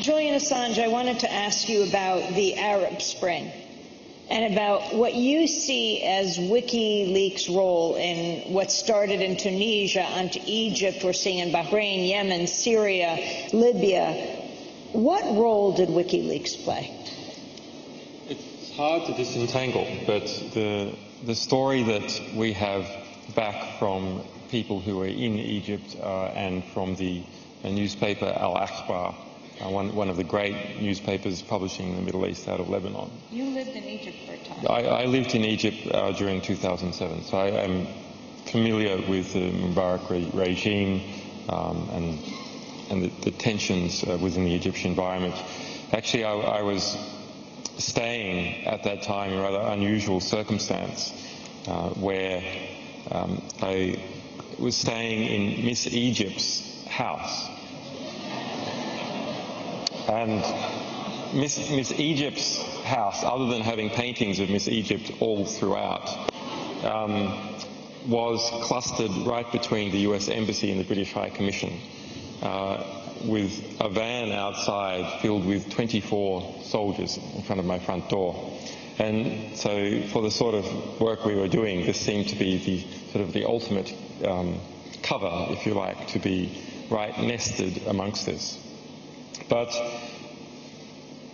Julian Assange, I wanted to ask you about the Arab Spring and about what you see as WikiLeaks' role in what started in Tunisia onto Egypt, we're seeing in Bahrain, Yemen, Syria, Libya. What role did WikiLeaks play? It's hard to disentangle, but the story that we have back from people who were in Egypt and from the newspaper Al-Akhbar, one of the great newspapers publishing in the Middle East out of Lebanon. You lived in Egypt for a time. I lived in Egypt during 2007, so I am familiar with the Mubarak regime and the tensions within the Egyptian environment. Actually, I was staying at that time in a rather unusual circumstance where I was staying in Miss Egypt's house. And Miss Egypt's house, other than having paintings of Miss Egypt all throughout, was clustered right between the US Embassy and the British High Commission, with a van outside filled with 24 soldiers in front of my front door. And so for the sort of work we were doing, this seemed to be the ultimate cover, if you like, to be right nested amongst this. But,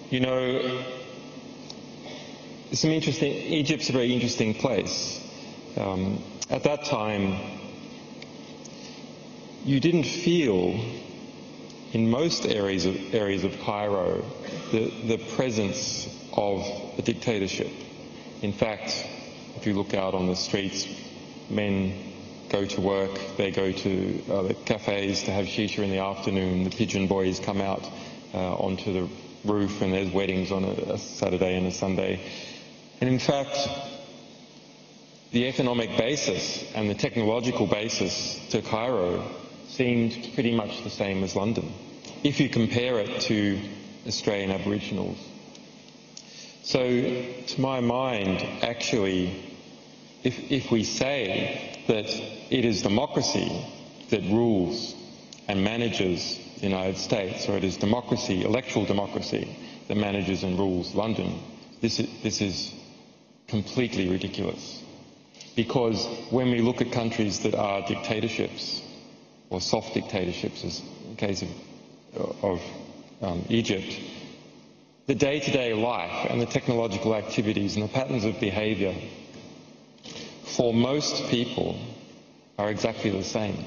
you know, Egypt's a very interesting place. At that time, you didn't feel, in most areas of Cairo, the presence of a dictatorship. In fact, if you look out on the streets, men go to work, they go to the cafes to have shisha in the afternoon, the pigeon boys come out onto the roof and there's weddings on a Saturday and a Sunday. And in fact, the economic basis and the technological basis to Cairo seemed pretty much the same as London, if you compare it to Australian Aboriginals. So, to my mind, actually, if we say that it is democracy that rules and manages the United States, or it is democracy, electoral democracy, that manages and rules London, this is completely ridiculous. Because when we look at countries that are dictatorships, or soft dictatorships, as in the case of Egypt, the day-to-day life and the technological activities and the patterns of behaviour for most people are exactly the same.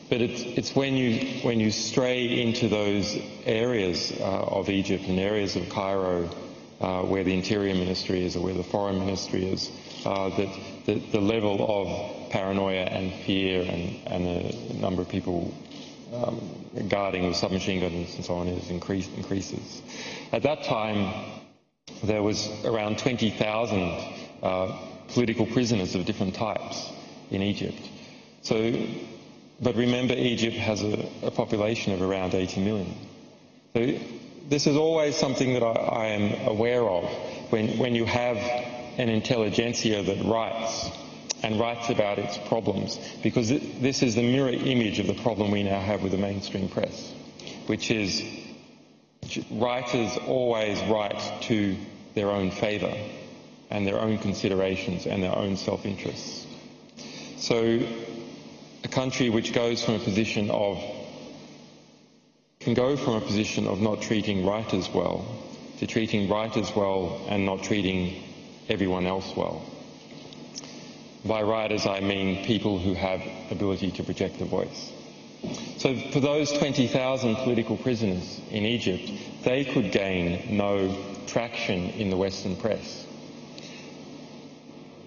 But it's when you stray into those areas of Egypt and areas of Cairo where the Interior Ministry is or where the Foreign Ministry is, that the level of paranoia and fear and the number of people guarding with submachine guns and so on increases. At that time, there was around 20,000 political prisoners of different types in Egypt. But remember, Egypt has a population of around 80 million. So this is always something that I am aware of when you have an intelligentsia that writes about its problems, because this is the mirror image of the problem we now have with the mainstream press, which is writers always write to their own favour and their own considerations and their own self-interests. So a country which can go from a position of not treating writers well to treating writers well and not treating everyone else well. By writers, I mean people who have ability to project a voice. So for those 20,000 political prisoners in Egypt, they could gain no traction in the Western press.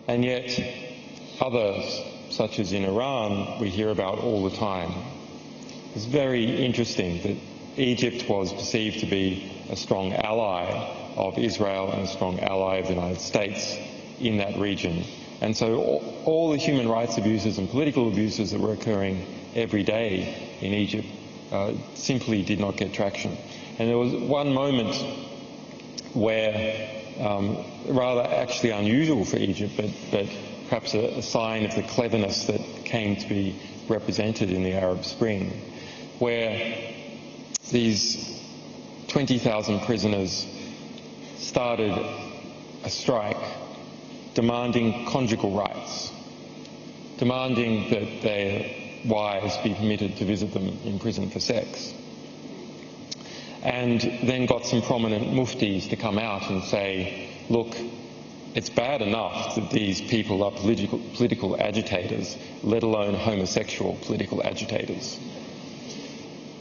And yet others, such as in Iran, we hear about all the time. It's very interesting that Egypt was perceived to be a strong ally of Israel and a strong ally of the United States in that region. And so all the human rights abuses and political abuses that were occurring every day in Egypt simply did not get traction. And there was one moment where, rather actually unusual for Egypt, but perhaps a sign of the cleverness that came to be represented in the Arab Spring, where these 20,000 prisoners started a strike demanding conjugal rights, demanding that their wives be permitted to visit them in prison for sex. And then got some prominent muftis to come out and say, look, it's bad enough that these people are political agitators, let alone homosexual political agitators.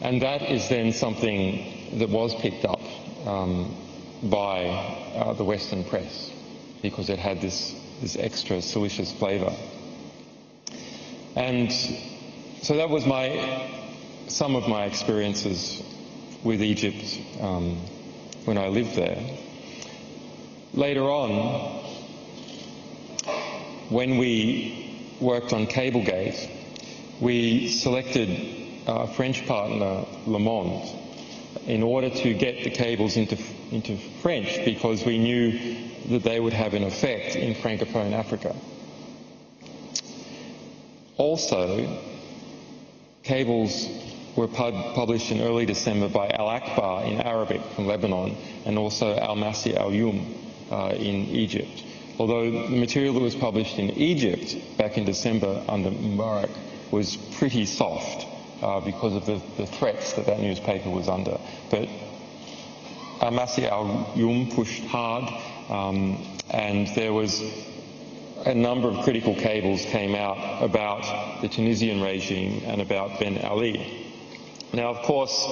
And that is then something that was picked up by the Western press, because it had this extra salacious flavour. And so that was some of my experiences with Egypt when I lived there. Later on, when we worked on Cablegate, we selected our French partner, Le Monde, in order to get the cables into French, because we knew that they would have an effect in Francophone Africa. Also, cables were published in early December by Al-Akbar in Arabic from Lebanon, and also Al-Masi Al-Yum in Egypt. Although the material that was published in Egypt back in December under Mubarak was pretty soft because of the threats that newspaper was under. But Al-Masi Al-Yum pushed hard, and there was a number of critical cables came out about the Tunisian regime and about Ben Ali. Now, of course,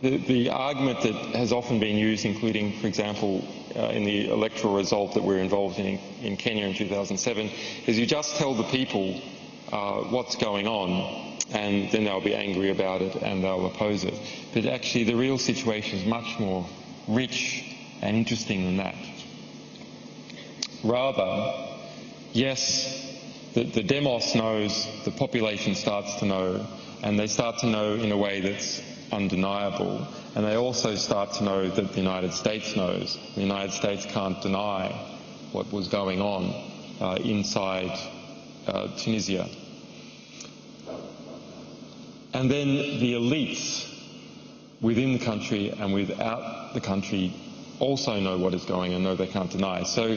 the argument that has often been used, including, for example, in the electoral result that we're involved in Kenya in 2007, is you just tell the people what's going on, and then they'll be angry about it and they'll oppose it. But actually, the real situation is much more rich and interesting than that. Rather, yes, the demos knows, the population starts to know, and they start to know in a way that's undeniable, and they also start to know that the United States knows. The United States can't deny what was going on inside Tunisia. And then the elites within the country and without the country also know what is going on, know they can't deny. So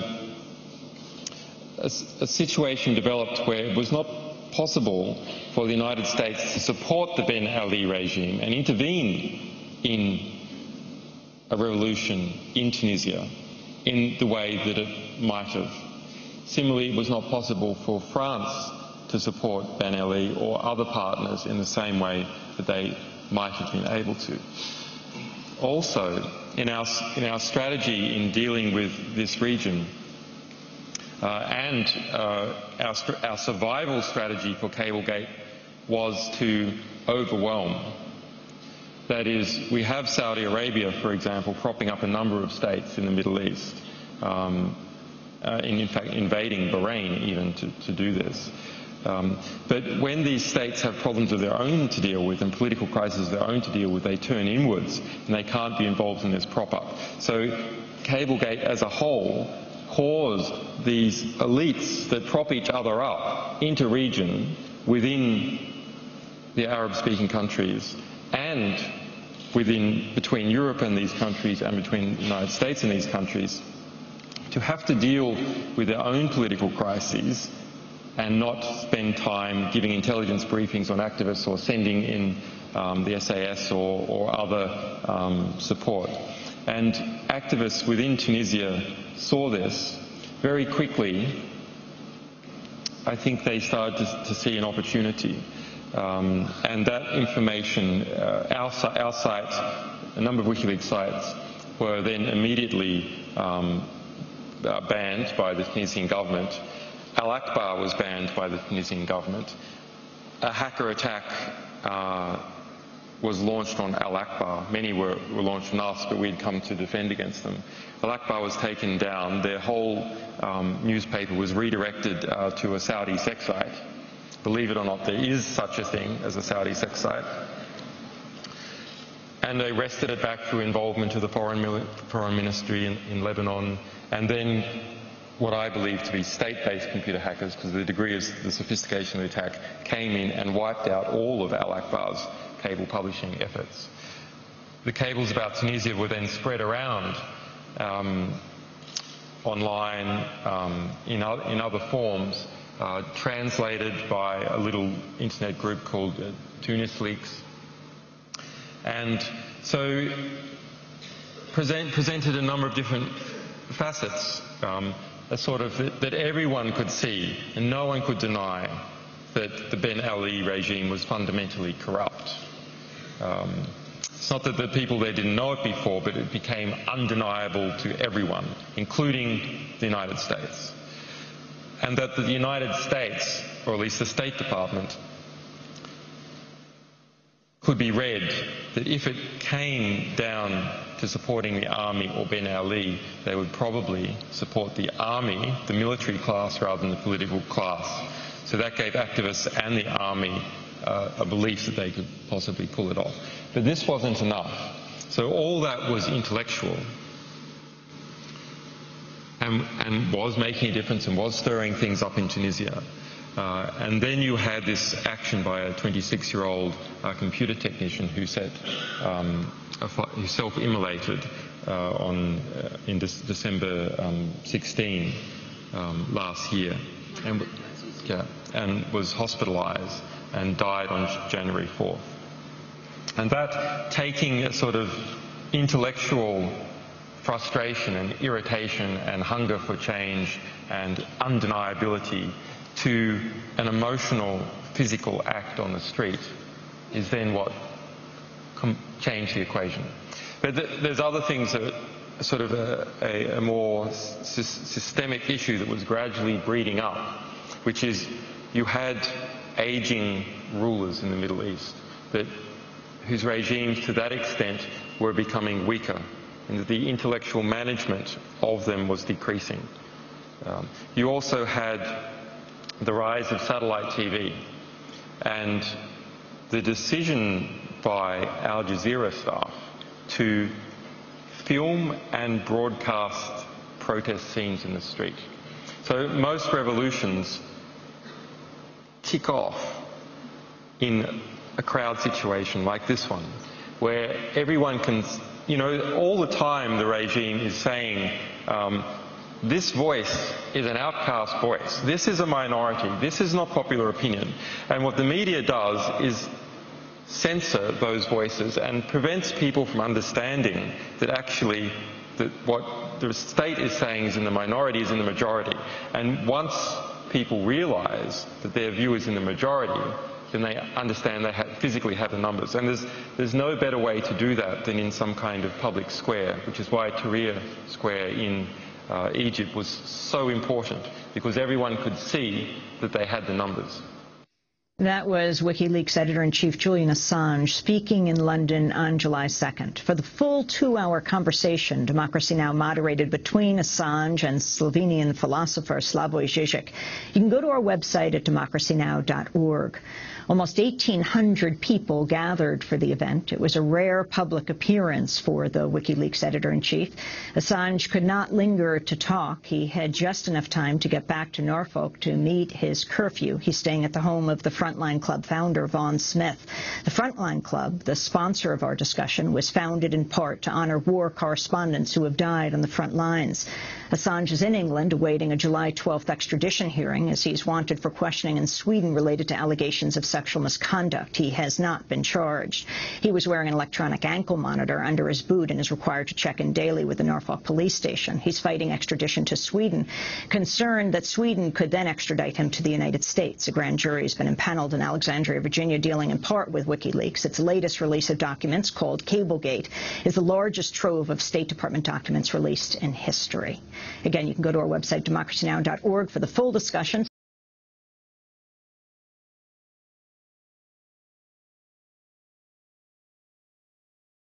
a situation developed where it was not possible for the United States to support the Ben Ali regime and intervene in a revolution in Tunisia in the way that it might have. Similarly, it was not possible for France to support Ben Ali or other partners in the same way that they might have been able to. Also, in our strategy in dealing with this region, and our survival strategy for Cablegate was to overwhelm. That is, we have Saudi Arabia, for example, propping up a number of states in the Middle East, in fact invading Bahrain even to do this. But when these states have problems of their own to deal with and political crises of their own to deal with, they turn inwards and they can't be involved in this prop-up. So Cablegate as a whole caused these elites that prop each other up into region within the Arab-speaking countries and between Europe and these countries and between the United States and these countries to have to deal with their own political crises and not spend time giving intelligence briefings on activists or sending in the SAS or other support. And activists within Tunisia saw this very quickly. I think they started to see an opportunity. And that information, our site, a number of WikiLeaks sites, were then immediately banned by the Tunisian government. Al-Akbar was banned by the Tunisian government. A hacker attack was launched on Al-Akbar. Many were launched on us, but we'd come to defend against them. Al-Akbar was taken down. Their whole newspaper was redirected to a Saudi sex site. Believe it or not, there is such a thing as a Saudi sex site. And they wrested it back through involvement of the foreign ministry in Lebanon, and then what I believe to be state-based computer hackers, because the degree of the sophistication of the attack, came in and wiped out all of Al-Akbar's cable publishing efforts. the cables about Tunisia were then spread around online in other forms, translated by a little internet group called Tunis Leaks, and so presented a number of different facets, a sort of that everyone could see and no one could deny that the Ben Ali regime was fundamentally corrupt. It's not that the people there didn't know it before, but it became undeniable to everyone, including the United States. And that the United States, or at least the State Department, could be read that if it came down to supporting the army or Ben Ali, they would probably support the army, the military class, rather than the political class. So that gave activists and the army a belief that they could possibly pull it off. But this wasn't enough. So all that was intellectual and was making a difference and was stirring things up in Tunisia. And then you had this action by a 26-year-old computer technician who who self-immolated in December 16 last year, and was hospitalized and died on January 4th. And that, taking a sort of intellectual frustration and irritation and hunger for change and undeniability to an emotional, physical act on the street, is then what changed the equation. But there's other things that sort of a more systemic issue that was gradually breeding up, which is you had aging rulers in the Middle East whose regimes to that extent were becoming weaker, and that the intellectual management of them was decreasing. You also had the rise of satellite TV, and the decision by Al Jazeera staff to film and broadcast protest scenes in the street. So most revolutions kick off in a crowd situation like this one, where everyone can, all the time the regime is saying, this voice is an outcast voice. This is a minority. This is not popular opinion. And what the media does is censor those voices and prevents people from understanding that actually that what the state is saying is in the minority is in the majority. And once people realize that their view is in the majority, then they understand they physically have the numbers. And there's no better way to do that than in some kind of public square, which is why Tahrir Square in Egypt was so important, because everyone could see that they had the numbers. That was WikiLeaks editor-in-chief Julian Assange speaking in London on July 2nd. For the full 2-hour conversation Democracy Now! Moderated between Assange and Slovenian philosopher Slavoj Zizek, you can go to our website at democracynow.org. Almost 1,800 people gathered for the event. It was a rare public appearance for the WikiLeaks editor-in-chief. Assange could not linger to talk. He had just enough time to get back to Norfolk to meet his curfew. He's staying at the home of the Frontline Club founder, Vaughn Smith. The Frontline Club, the sponsor of our discussion, was founded in part to honor war correspondents who have died on the front lines. Assange is in England awaiting a July 12th extradition hearing as he's wanted for questioning in Sweden related to allegations of sexual misconduct. He has not been charged. He was wearing an electronic ankle monitor under his boot and is required to check in daily with the Norfolk police station. He's fighting extradition to Sweden, concerned that Sweden could then extradite him to the United States. A grand jury has been impaneled in Alexandria, Virginia, dealing in part with WikiLeaks. Its latest release of documents, called Cablegate, is the largest trove of State Department documents released in history. Again, you can go to our website, democracynow.org, for the full discussion.